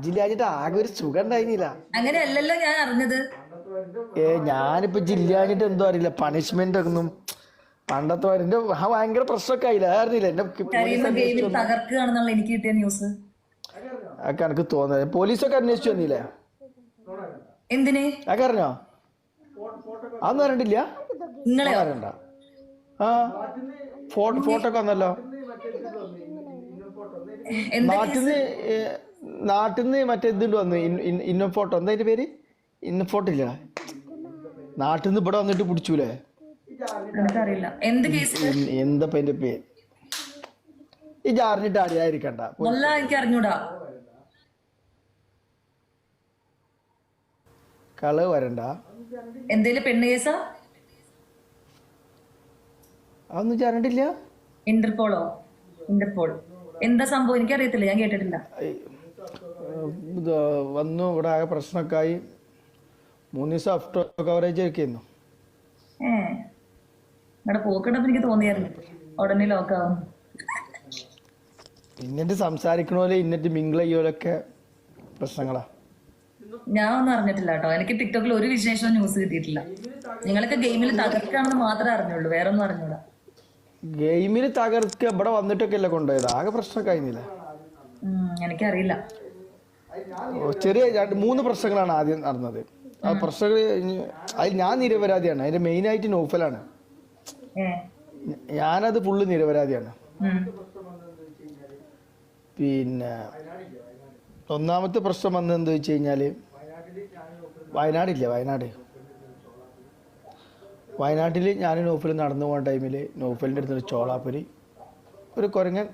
ജില്ലാഞ്ഞിട്ട് ആകെ ഒരു സുഖം ഉണ്ടായിരുന്നില്ല. അങ്ങനെയല്ലല്ലോ ഞാൻ അറിഞ്ഞത്. ഞാനിപ്പോ ജില്ലാഞ്ഞിട്ട് എന്തോ അറിയില്ല, പണിഷ്മെന്റ് ഒന്നും പണ്ടത്തെ എന്റെ ഭയങ്കര പ്രശ്നമൊക്കെ ആയില്ല, അറിഞ്ഞില്ല എന്റെ പോലീസ് കഴിയുമ്പോ ഗെയിമിൽ അന്വേഷിച്ചു. തകർക്കുകയാണെന്നുള്ള എനിക്ക് കിട്ടിയ ന്യൂസ്. അതൊക്കെ എനിക്ക് തോന്നുന്നത് പോലീസൊക്കെ അന്വേഷിച്ചു വന്നില്ലേ? എന്തിനെ? അതൊക്കെ അറിഞ്ഞോ? അതൊന്നും അറിയണ്ടില്ല. നിങ്ങളെയോ? അറിയണ്ട. ആ ഫോട്ടോ ഒക്കെ വന്നല്ലോ എന്താ കേസ്? നാട്ടിന്ന് മറ്റേ ഇതുണ്ട് വന്നു, ഇന്നോ ഫോട്ടോ എന്താ അതിന്റെ പേര്? ഇന്ന ഫോട്ടോ ഇല്ല, നാട്ടിന്ന് ഇവിടെ വന്നിട്ട് പിടിച്ചൂലേ? എനിക്കറിയില്ല എന്ത് കേസ്. എന്താ അതിന്റെ പേര്? ഈ അറിഞ്ഞിട്ട് അറിയാതിരിക്കണ്ട. നല്ല എനിക്ക് അറിഞ്ഞൂടാ. കളവ് വരണ്ട. എന്തേലും പെണ്ണ് കേസാ? അതൊന്നും അറിഞ്ഞിട്ടില്ല. ഇന്റർപോളോ? ഇന്റർപോൾ എന്താ സംഭവം? എനിക്കറിയത്തില്ല, ഞാൻ കേട്ടിട്ടില്ല. ഇത് വന്നു, ഇവിടെ ആകെ പ്രശ്നമൊക്കെ ആയി. 3 ദിവസം ആഫ്റ്റർ കവറേജ് ഒക്കെയായിരുന്നു. നിങ്ങളുടെ പോക്കിടപ്പ് എനിക്ക് തോന്നിയായിരുന്നു ഉടനെ ലോക്കാവും. ഇന്നിട്ട് സംസാരിക്കണോലെ ഇന്നിട്ട് മിങ്കിൾ ചെയ്യോലൊക്കെ പ്രശ്നങ്ങളാ. ഞാൻ ഒന്നും അറിഞ്ഞിട്ടില്ല കേട്ടോ. എനിക്ക് ടിക്ടോക്കിൽ ഒരു വിശേഷവും ന്യൂസ് കിട്ടിയിട്ടില്ല. നിങ്ങളൊക്കെ ഗെയിമിൽ തകർക്കാണെന്ന് മാത്രമേ അറിഞ്ഞുള്ളൂ, വേറെ ഒന്നും അറിഞ്ഞൂടാ. ഗെയിമിൽ തകർക്ക ഇവിടെ വന്നിട്ടൊക്കെ അല്ലേ കൊണ്ടുപോയത്, ആകെ പ്രശ്നം കഴിഞ്ഞില്ല. എനിക്കറിയില്ല. ചെറിയ 3 പ്രശ്നങ്ങളാണ് ആദ്യം നടന്നത്. ആ പ്രശ്നങ്ങൾ അതിൽ ഞാൻ നിരപരാധിയാണ്. അതിന്റെ മെയിൻ ആയിട്ട് നൗഫലാണ്. ഞാനത് ഫുള്ള് നിരപരാധിയാണ്. പിന്നെ ഒന്നാമത്തെ പ്രശ്നം വന്നത് എന്താ വെച്ച് കഴിഞ്ഞാല്, വയനാട്ടിൽ ഞാൻ നൗഫൽ നടന്നു പോകുന്ന ടൈമിൽ നൗഫലിൻ്റെ അടുത്ത് ചോളാപ്പുരി ഒരു കുരങ്ങൻ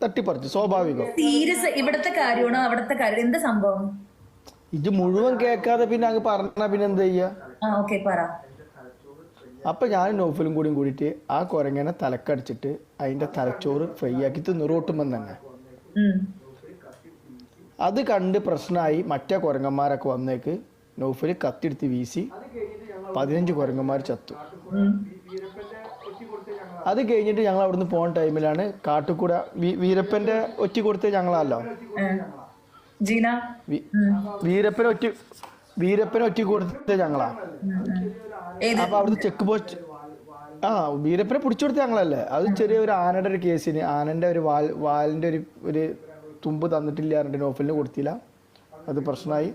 തട്ടിപ്പറിച്ചു. സ്വാഭാവികം. സീരിയസ് ഇവിടത്തെ കാര്യമാണോ അവിടത്തെ കാര്യം? എന്താ സംഭവം? ഇത് മുഴുവൻ കേൾക്കാതെ പിന്നെ അങ്ങ് പറഞ്ഞാ പിന്നെ എന്താ ചെയ്യാ? അപ്പൊ ഞാനും നൗഫലും കൂടിയിട്ട് ആ കുരങ്ങനെ തലക്കടിച്ചിട്ട് അതിന്റെ തലച്ചോറ് ഫ്രൈ ആക്കി തിന്നു, റോട്ടുമ്പം തന്നെ. അത് കണ്ട് പ്രശ്നമായി. മറ്റേ കുരങ്ങന്മാരൊക്കെ വന്നേക്ക് നൗഫല് കത്തിയെടുത്ത് വീശി 15 കുരങ്ങന്മാർ ചത്തു. അത് കഴിഞ്ഞിട്ട് ഞങ്ങൾ അവിടുന്ന് പോകുന്ന ടൈമിലാണ് കാട്ടുകൂട വീരപ്പന്റെ ഒറ്റ കൊടുത്ത് ഞങ്ങളല്ലോ, വീരപ്പനെ ഒറ്റ കൊടുത്ത് ഞങ്ങളാ. അപ്പൊ അവിടുത്തെ ചെക്ക് പോസ്റ്റ് വീരപ്പനെ പിടിച്ചു കൊടുത്ത ഞങ്ങളല്ലേ. അത് ചെറിയൊരു ആനയുടെ ഒരു കേസിന് ആനന്റെ ഒരു വാലിന്റെ ഒരു തുമ്പ് തന്നിട്ടില്ല പറഞ്ഞിട്ട് നൗഫലിന് കൊടുത്തില്ല. അത് പ്രശ്നമായി.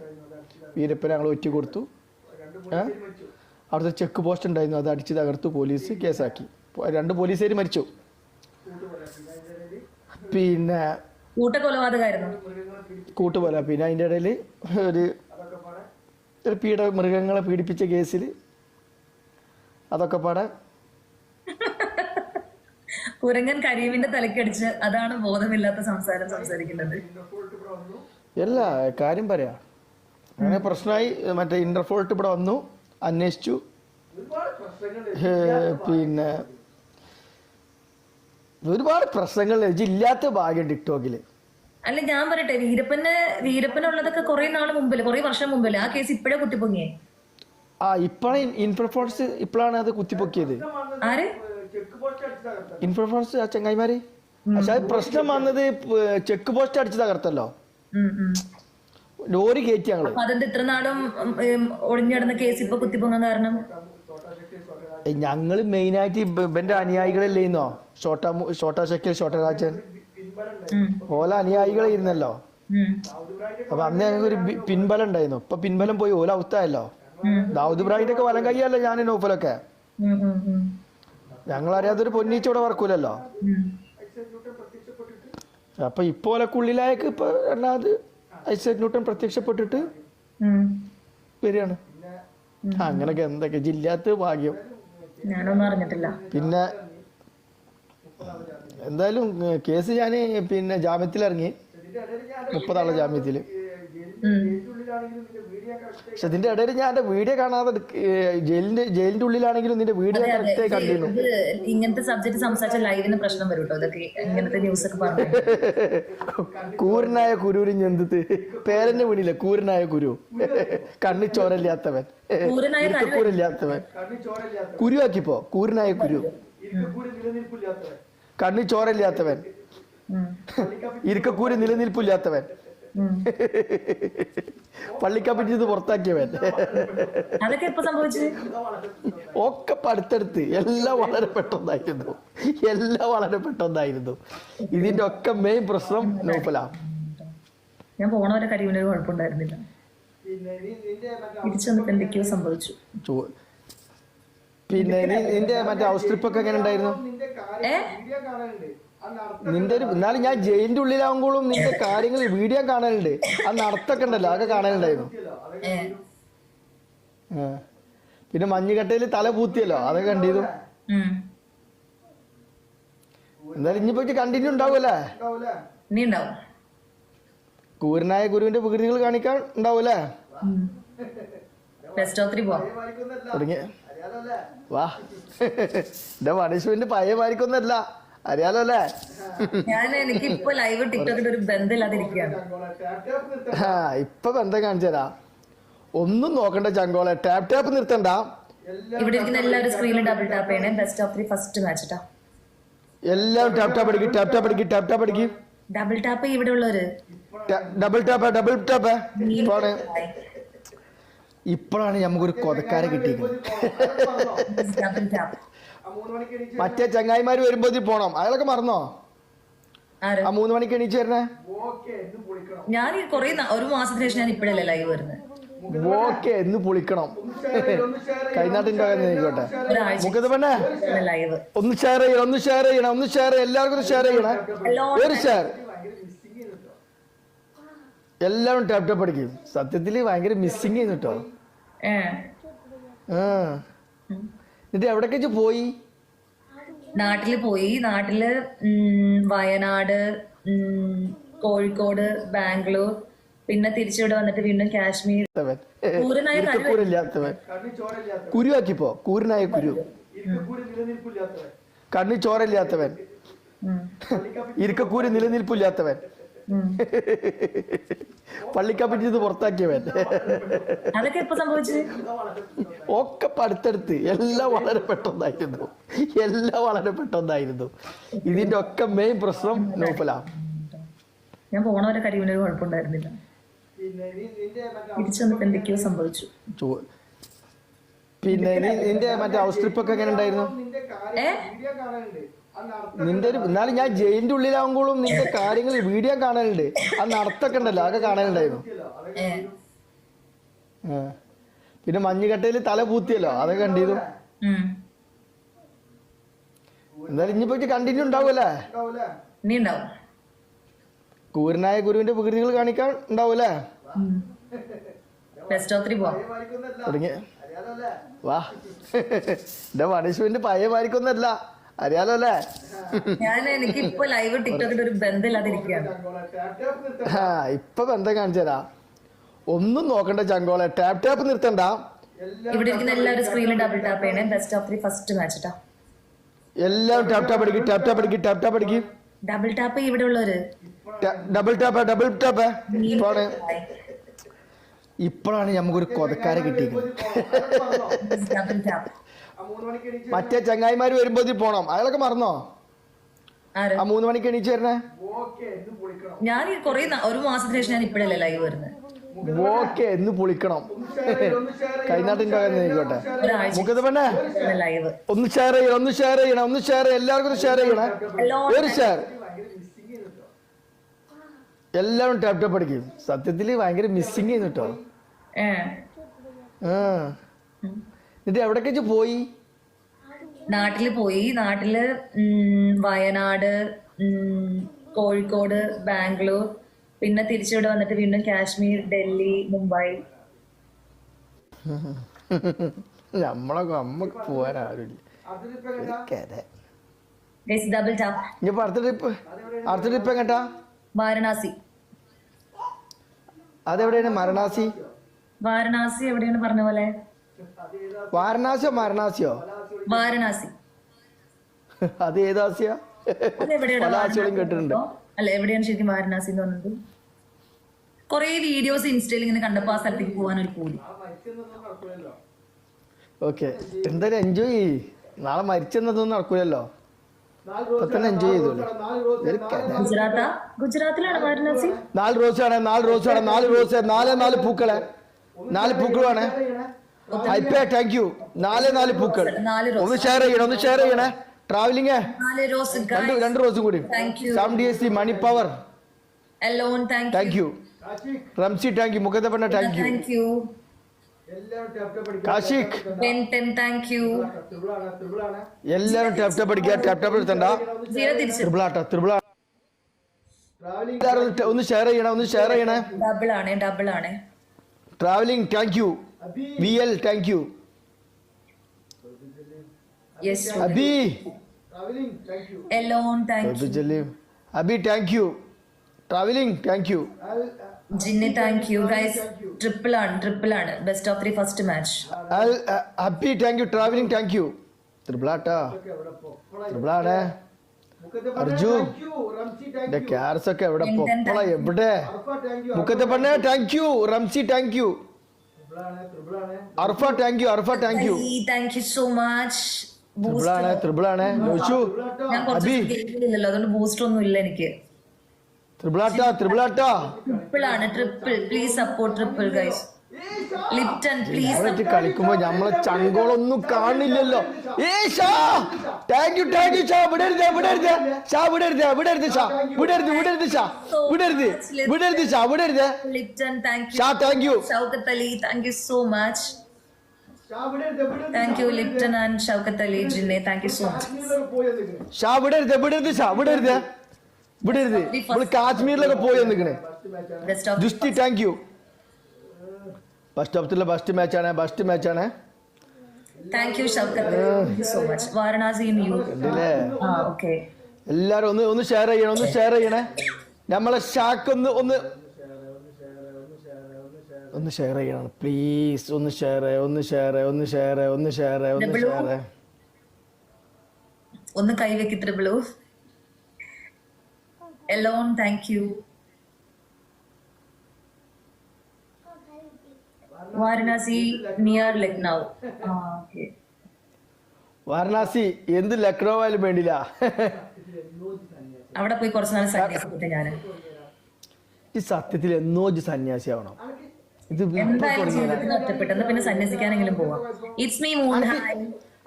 വീരപ്പനെ ഞങ്ങൾ ഒറ്റ കൊടുത്തു. അവിടുത്തെ ചെക്ക് പോസ്റ്റ് ഉണ്ടായിരുന്നു, അത് അടിച്ച് തകർത്തു. പോലീസ് കേസാക്കി. 2 പോലീസുകാർ മരിച്ചു. പിന്നെ കൂട്ടുകൊല. പിന്നെ അതിൻ്റെ ഇടയിൽ ഒരു മൃഗങ്ങളെ പീഡിപ്പിച്ച കേസിൽ അതൊക്കെ പാടെ കുരങ്ങൻ കരീമിന്റെ തലക്കടിച്ച് അതാണ് ബോധമില്ലാത്ത സംസാരം സംസാരിക്കുന്നത്. എല്ലാ കാര്യം പറയാ. അങ്ങനെ പ്രശ്നമായി. മറ്റേ ഇന്റർഫോൾട്ട് ഇവിടെ വന്നു, അന്വേഷിച്ചു. പിന്നെ ഒരുപാട് പ്രശ്നങ്ങൾ ഇല്ലാത്ത ഭാഗ്യം ടിക്ടോക്കില്. അല്ല ഞാൻ പറയട്ടെ, വീരപ്പനുള്ളതൊക്കെ കുറെ നാള് മുമ്പല്ലേ, കുറെ വർഷം മുമ്പല്ലേ ആ കേസ് ഇപ്പഴേ കുത്തിപ്പൊങ്ങിയേ? ഇപ്പോഴാണ് ഇൻഫോഫോഴ്സ് ഇപ്പോഴാണ് അത് കുത്തിപ്പൊക്കിയത്. ആര്? ഇൻഫോഫോഴ്സ് ആ ചങ്ങായിമാര്. പക്ഷെ അത് പ്രശ്നം വന്നത് ചെക്ക് പോസ്റ്റ് അടിച്ച് തകർത്തല്ലോ, ലോറി കയറ്റി ഞങ്ങള്. അതെന്ത് ഇത്ര നാളും ഒളിഞ്ഞിടുന്ന കേസ് ഇപ്പൊ കുത്തിപ്പൊങ്ങാൻ കാരണം? ഞങ്ങള് മെയിനായിട്ട് ഇവന്റെ അനുയായികളല്ലേന്നോ, ഷോട്ടാ ഷക്കീൽ, ഷോട്ടരാജൻ, ഓല അനുയായികളായിരുന്നല്ലോ. അപ്പൊ അന്ന് ഞങ്ങൾക്ക് ഒരു പിൻബലം ഉണ്ടായിരുന്നു. ഇപ്പൊ പിൻബലം പോയി, ഓല ഔത്തായല്ലോ. ദാവൂദ് ഇബ്രാഹിമിന്റെ ഒക്കെ വലം കൈയല്ലേ ഞാൻ നൗഫലൊക്കെ. ഞങ്ങളറിയാത്തൊരു പൊന്നീച്ച ഇവിടെ വർക്കൂലല്ലോ. അപ്പൊ ഇപ്പോലക്കുള്ളിലായക്ക് ഇപ്പൊ രണ്ടാമത് ഐസക് ന്യൂട്ടൻ പ്രത്യക്ഷപ്പെട്ടിട്ട് വരികയാണ്. അങ്ങനൊക്കെ എന്തൊക്കെ ജില്ലാത്ത ഭാഗ്യം. ഞാനൊന്നും അറിഞ്ഞിട്ടില്ല. പിന്നെ എന്തായാലും കേസ് ഞാൻ പിന്നെ ജാമ്യത്തിലിറങ്ങി, 30 ആളെ ജാമ്യത്തില്. പക്ഷെ ഇതിന്റെ ഇടയിൽ ഞാൻ എന്റെ വീഡിയോ കാണാതെ ജയിലിന്റെ ഉള്ളിലാണെങ്കിലും നിന്റെ വീഡിയോ കണ്ടിരുന്നു. ഇങ്ങനത്തെ സബ്ജക്ട് സംസാരിച്ച ലൈവിന് പ്രശ്നം വരും കേട്ടോ. ഇതൊക്കെ ഇങ്ങനത്തെ ന്യൂസ് ഒക്കെ പറഞ്ഞു. കൂരനായ കുരുവിന് പേരന്റെ വീണില്ല, കൂരനായ കുരു, കണ്ണി ചോരല്ലാത്തവൻ, കൂരില്ലാത്തവൻ, കുരുവാക്കിപ്പോ കൂരനായ കുരു, കണ്ണി ചോരല്ലാത്തവൻ. ഉം. ഇരിക്കക്കൂരി നിലനിൽപ്പില്ലാത്തവൻ, ഉം. പള്ളിക്കപ്പറ്റി ഇത് പുറത്താക്കിയവൻ, അതൊക്കെ എപ്പോ സംഭവിച്ചു? ഒക്കെ അടുത്തടുത്ത് എല്ലാം വളരെ പെട്ടെന്നായിരുന്നു, എല്ലാം വളരെ പെട്ടെന്നായിരുന്നു. ഇതിന്റെ ഒക്കെ മെയിൻ പ്രശ്നം നൗഫലാ. ഞാൻ പോണവരെ കരിവിനൊരു കുഴപ്പമുണ്ടായിരുന്നില്ല. തിരിച്ചു വന്നിട്ട് എന്തൊക്കെയോ സംഭവിച്ചു. പിന്നെ നിന്റെ മറ്റേ ഹൗസ് ട്രിപ്പ് ഒക്കെ എങ്ങനെ ഉണ്ടായിരുന്നു? ഏ നിന്റെ ഒരു എന്നാലും ഞാൻ ജയിലിന്റെ ഉള്ളിലാവുമ്പോഴും നിന്റെ കാര്യങ്ങൾ വീഡിയോ കാണലുണ്ട്. ആ നടത്തൊക്കെ ഉണ്ടല്ലോ, അതൊക്കെ കാണലുണ്ടായിരുന്നു. ഏ ആ. പിന്നെ മഞ്ഞുകട്ടയിൽ തല പൂത്തിയല്ലോ, അതൊക്കെ കണ്ടിരുന്നു. ഉം. എന്തായാലും ഇനിയിപ്പോ കണ്ടിന്യൂ ഉണ്ടാവൂല്ലേ? നീ ഉണ്ടാവും. കൂരനായ ഗുരുവിന്റെ വികൃതികൾ കാണിക്കാൻ ഉണ്ടാവൂല്ലേ? ബെസ്റ്റ് ഓഫ് 3 പോവാം. തുടങ്ങി വാ. എന്റെ പണിഷ്മെന്റ് പഴയ മാരിക്കൊന്നല്ല, അറിയാലോ അല്ലേ? എനിക്ക് ഇപ്പൊ ലൈവ് ടിക്ടോക്കിന്റെ ഒരു ബന്ധമില്ലാതിരിക്കുകയാണ്. ആ ഇപ്പൊ ബന്ധം കാണിച്ചതാ. ഒന്നും നോക്കണ്ട ചങ്കോളെ, ടാപ്പ് ടാപ്പ് നിർത്തണ്ട. ഇവിടെ ഇരിക്കുന്ന എല്ലാവരും സ്ക്രീനിൽ ഡബിൾ ടാപ്പ് ചെയ്യണേ. ബെസ്റ്റ് ഓഫ് 3 ഫസ്റ്റ് മാച്ച് ട്ടാ. എല്ലാവരും ടാപ്പ് ടാപ്പ് അടിക്കും, ടാപ്പ് ടാപ്പ് അടിക്കും, ടാപ്പ് ടാപ്പ് അടിക്കും. ഡബിൾ ടാപ്പ് ഇവിടെ ഉള്ളവര് ഡബിൾ ടാപ്പ്, ഡബിൾ ടാപ്പ്. ഇപ്പോഴാണ് നമുക്കൊരു കൊതക്കാരെ കിട്ടിയിരിക്കുന്നത്. Double tap. മറ്റേ ചങ്ങായിമാര് വരുമ്പോ പോണം, അയാളൊക്കെ മറന്നോ? ആര്? ആ 3 മണിക്ക് എണീച്ച് വരണേ. ഞാൻ കൊറേ ഒരു മാസത്തിന് ശേഷം ഞാൻ ഇപ്പഴല്ലേ ലൈവ് വരുന്നത്. ഓക്കെ എന്ന് പൊളിക്കണം. കൈനാട്ടിന്റെ ആയിക്കോട്ടെ. ഒരാഴ്ച മുഖത്ത് പെണ്ണേ ലൈവ് ഒന്ന് ഷെയർ ചെയ്യണം, ഒന്ന് ഷെയർ ചെയ്യണം, ഒന്ന് ഷെയർ, എല്ലാവർക്കും ഷെയർ ചെയ്യണേ. ഒരു ഷെയർ. എല്ലാവരും ടാപ്പ് ടാപ്പ് അടിക്കും. സത്യത്തില് ഭയങ്കര മിസ്സിങ് ചെയ്യുന്നു കേട്ടോ. എന്നിട്ട് എവിടേക്ക് പോയി? നാട്ടില് പോയി. നാട്ടില് വയനാട്, കോഴിക്കോട്, ബാംഗ്ലൂർ, പിന്നെ തിരിച്ചിവിടെ വന്നിട്ട് വീണ്ടും കാശ്മീർ. കൂരനായില്ലാത്തവൻ കുരുവാക്കിപ്പോ, കൂരനായ കുരു, കണ്ണി ചോരയില്ലാത്തവൻ, ഇരിക്കക്കൂരി നിലനിൽപ്പില്ലാത്തവൻ, പള്ളിക്കപ്പറ്റി ഇത് പുറത്താക്കിയവൻ. അതൊക്കെ എപ്പോ സംഭവിച്ചു? ഒക്കെ അടുത്തടുത്ത് എല്ലാം വളരെ പെട്ടെന്നായിരുന്നു, എല്ലാം വളരെ പെട്ടെന്നായിരുന്നു. ഇതിന്റെ ഒക്കെ മെയിൻ പ്രശ്നം നൗഫലാ. ഞാൻ പോണവരെ കരിവിനൊരു കുഴപ്പമുണ്ടായിരുന്നില്ല. തിരിച്ചു വന്നിട്ട് എന്തൊക്കെയോ സംഭവിച്ചു. പിന്നെ നിന്റെ മറ്റേ ഹൗസ് ട്രിപ്പ് ഒക്കെ എങ്ങനെ ഉണ്ടായിരുന്നു? ഏ നിന്റെ ഒരു എന്നാലും ഞാൻ ജയിലിന്റെ ഉള്ളിലാവുമ്പോഴും നിന്റെ കാര്യങ്ങൾ വീഡിയോ കാണലുണ്ട്. ആ നടത്തൊക്കെ ഉണ്ടല്ലോ, അതൊക്കെ കാണലുണ്ടായിരുന്നു. പിന്നെ മഞ്ഞുകട്ടയിൽ തല പൂത്തിയല്ലോ, അതൊക്കെ കണ്ടിരുന്നു. എന്തായാലും ഇനിയിപ്പോ കണ്ടിന്യൂ ഉണ്ടാവൂല്ലേ? നീ ഉണ്ടാവും. കൂരനായ ഗുരുവിന്റെ വികൃതികൾ കാണിക്കാൻ ഉണ്ടാവൂല്ലേ? ബെസ്റ്റ് ഓഫ് 3 പോവാം. തുടങ്ങി വാ. എന്റെ പണിഷ്മെന്റ് പഴയ മാരിക്കൊന്നല്ല, അറിയാലോ അല്ലേ? എനിക്ക് ഇപ്പൊ ലൈവ് ടിക്ടോക്കിന്റെ ഒരു ബന്ധമില്ലാതിരിക്കുകയാണ്. ആ ഇപ്പൊ ബന്ധം കാണിച്ചതാ. ഒന്നും നോക്കണ്ട ചങ്കോളെ, ടാപ്പ് ടാപ്പ് നിർത്തണ്ട. ഇവിടെ ഇരിക്കുന്ന എല്ലാവരും സ്ക്രീനിൽ ഡബിൾ ടാപ്പ് ചെയ്യണേ. ബെസ്റ്റ് ഓഫ് 3 ഫസ്റ്റ് മാച്ച് ട്ടാ. എല്ലാവരും ടാപ്പ് ടാപ്പ് അടിക്കും, ടാപ്പ് ടാപ്പ് അടിക്കും, ടാപ്പ് ടാപ്പ് അടിക്കും. ഡബിൾ ടാപ്പ് ഇവിടെ ഉള്ളവര് ഡബിൾ ടാപ്പ്, ഡബിൾ ടാപ്പ്. ഇപ്പോഴാണ് നമുക്കൊരു കൊതക്കാരെ കിട്ടിയിരിക്കുന്നത്. Double tap. മറ്റേ ചങ്ങായിമാര് വരുമ്പോ പോണം, അയാളൊക്കെ മറന്നോ? ആര്? ആ 3 മണിക്ക് എണീച്ച് വരണേ. ഞാൻ കൊറേ ഒരു മാസത്തിന് ശേഷം ഞാൻ ഇപ്പഴല്ലേ ലൈവ് വരുന്നത്. ഓക്കെ എന്ന് പൊളിക്കണം. കൈനാട്ടിന്റെ ആയിക്കോട്ടെ. ഒരാഴ്ച മുഖത്ത് പെണ്ണേ ലൈവ്. ഒന്ന് ഷെയർ ചെയ്യണം, ഒന്ന് ഷെയർ ചെയ്യണം, ഒന്ന് ഷെയർ, എല്ലാവർക്കും ഷെയർ ചെയ്യണേ. ഒരു ഷെയർ. എല്ലാവരും ടാപ്പ് ടാപ്പ് അടിക്കും. സത്യത്തില് ഭയങ്കര മിസ്സിങ് ചെയ്യുന്നു കേട്ടോ. എന്നിട്ട് എവിടേക്ക് പോയി? നാട്ടില് പോയി. നാട്ടില് വയനാട്, കോഴിക്കോട്, ബാംഗ്ലൂർ, പിന്നെ തിരിച്ചിവിടെ വന്നിട്ട് വീണ്ടും കാശ്മീർ, ഡൽഹി, മുംബൈ. നമ്മക്ക് പോവാൻ ആരുമില്ല. Double tap. ഇനിയിപ്പോ അടുത്ത ട്രിപ്പ് എങ്ങട്ടാ? വാരണാസി. അതെവിടെയാണ് വാരണാസി? വാരണാസി എവിടെയാണ് പറഞ്ഞ പോലെ? വാരണാസിയോ മരണാസിയോ? വാരണാസി. അത് ഏതാസിയാ? പല ആശയോളം കേട്ടിട്ടുണ്ട്. അല്ല എവിടെയാണ് ശരിക്കും വാരണാസി എന്ന് പറഞ്ഞത്? കൊറേ വീഡിയോസ് ഇൻസ്റ്റയിൽ ഇങ്ങനെ കണ്ടപ്പോ ആ സ്ഥലത്തേക്ക് പോകാൻ ഒരു കൂടി. ഓക്കെ എന്തായാലും എൻജോയ് ചെയ്യ്. നാളെ മരിച്ചെന്നതൊന്നും നടക്കൂലല്ലോ. ഇപ്പൊ തന്നെ എൻജോയ് ചെയ്തോളൂ. ഗുജറാത്താ? ഗുജറാത്തിലാണ് വാരണാസി? 4 റോസാണ്, 4 റോസാണ്, 4 റോസ്, 4 പൂക്കളെ, 4 പൂക്കളാണ്. ഹൈപ്പേ താങ്ക് യു. 4 പൂക്കൾ. 4 ഒന്ന് ഷെയർ ചെയ്യണേ, ഒന്ന് ഷെയർ ചെയ്യണേ. Travelling 4 rose. 2 റോസും കൂടി. Thank you. Sam DSC Mani power Alone, thank thank you. You. Ramzi thank you. മുഖത്തപ്പണ്ണ താങ്ക് യു. Thank you. കാശിക് Pen, thank you. എല്ലാരും ടാപ്പ് ടാപ്പ് അടിക്കുക. ടാപ്പ് ടാപ്പ് എടുത്തണ്ട. Zero തിരിച്ച്. ത്രിബിളാട്ട ത്രിബിള. എല്ലാരും ഒന്ന് ഷെയർ ചെയ്യണേ, ഒന്ന് ഷെയർ ചെയ്യണേ. ഡബിൾ ആണ്. Travelling thank you. VL thank you. Yes. Abi Alone, thank you. Abi thank you. Travelling thank you. Jinny, thank you. Guys, triple ആണ്. Best of 3 first match. Abi thank you. Travelling thank you. ത്രിബിളാട്ടാ ത്രിബിളാണ്. അർജു ക്യാരസ് ഒക്കെ എവിടെ? പൊപ്പള എവിടെ? മുഖത്തെ പെണ്ണെ thank you. Ramzi thank you. Arfa thank you. Arfa thank you. Thank you so much. ത്രിബിളാണ്. ജോഷു ഞാൻ കുറച്ച് അബി ഗെയിമിലില്ലല്ലോ, അതുകൊണ്ട് ബൂസ്റ്റർ ഒന്നും ഇല്ല എനിക്ക്. ത്രിബിളാട്ടാ ട്രിപ്പിൾ ആണ്. Please support triple guys. Lipton please. കളിക്കുമ്പോ നമ്മളെ ചങ്കോളൊന്നും കാണില്ലല്ലോ. Thank you Shah. വിടരുത് ഷാ. വിടരുത് ഷാ. വിടരുത്. Lipton thank you. Shah thank you. Shoukath Ali thank you so much. Thank you Lipton and Shoukath Ali. ജിന്നെ thank you so much. Shah വിടരുത് ഷാ. വിടരുത്. നമ്മള് കാശ്മീരിലൊക്കെ പോയി വന്നിക്കണേ. ബെസ്റ്റ് ഓഫ് ദുഷ്ടി താങ്ക് യു. ഫസ്റ്റ് ഓപ്ഷനിലെ ഫസ്റ്റ് മാച്ചാണ്. Thank you Shoukath thank you so much. Varanasi ഇൻ യു. കണ്ടില്ലേ? ഓക്കെ. എല്ലാരും ഒന്ന് ഷെയർ ചെയ്യണേ. നമ്മളെ ഷാക്ക് ഒന്ന് ഷെയർ ചെയ്യണം പ്ലീസ്. ഒന്ന് ഷെയർ. ഒന്ന് കൈവെക്കി ത്രിബിളു. Alone, thank you. Varanasi near Lucknow. Okay. Varanasi എന്ത് ലക്നോ ആയാലും വേണ്ടില്ല. അവിടെ പോയി കുറച്ച് നാൾ സന്യാസിക്കട്ടെ ഞാന്. ഈ സത്യത്തിൽ എന്നോ സന്യാസി ആവണം. ഇത് എന്തായാലും ജീവിതത്തിൽ ഒറ്റപ്പെട്ടെന്ന് പിന്നെ സന്യസിക്കാനെങ്കിലും പോവാം. It's me moon.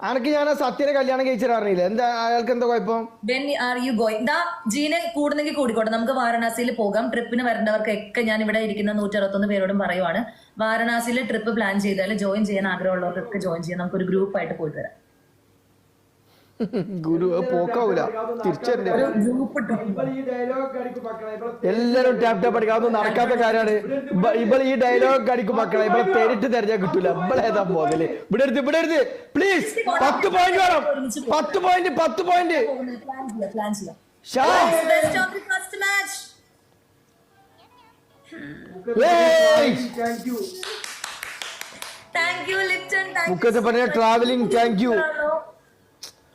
അനക്ക് ഞാൻ സത്യനെ കല്യാണം കഴിച്ചിട്ടറിയില്ല. എന്താ അയാൾക്ക് എന്താ കുഴപ്പം? When are you going? ജീനെ കൂടുന്നെങ്കിൽ കൂടിക്കോട്ടെ, നമുക്ക് വാരണാസിയിൽ പോകാം. ട്രിപ്പിന് വരേണ്ടവർക്കൊക്കെ ഞാൻ ഇവിടെ ഇരിക്കുന്ന 161 പേരോടും പറയുവാണ്, വാരണാസിയിൽ ട്രിപ്പ് പ്ലാൻ ചെയ്താൽ ജോയിൻ ചെയ്യാൻ ആഗ്രഹമുള്ളവർക്കൊക്കെ ജോയിൻ ചെയ്യാം. നമുക്കൊരു ഗ്രൂപ്പ് ആയിട്ട് പോയിട്ട് വരാം. ഗുരു പോക്കാവൂല, തിരിച്ചറിഞ്ഞ എല്ലാരും ടാപ്പ് അടിക്കാം. അതൊന്നും നടക്കാത്ത കാര്യമാണ്. ഇവള് ഈ ഡയലോഗ് അടിക്കും മക്കളെ. ഇവളെ പേരിട്ട് തെരഞ്ഞാൽ കിട്ടൂല. ഇവളേതാ മുതല്? വിടരുത് പ്ലീസ്. 10 പോയിന്റ് വേണം. 10 പോയിന്റ്. മുഖത്ത് പറഞ്ഞ ട്രാവലിംഗ് താങ്ക് യു.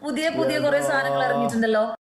പുതിയ കുറെ സാധനങ്ങൾ ഇറങ്ങിയിട്ടുണ്ടല്ലോ.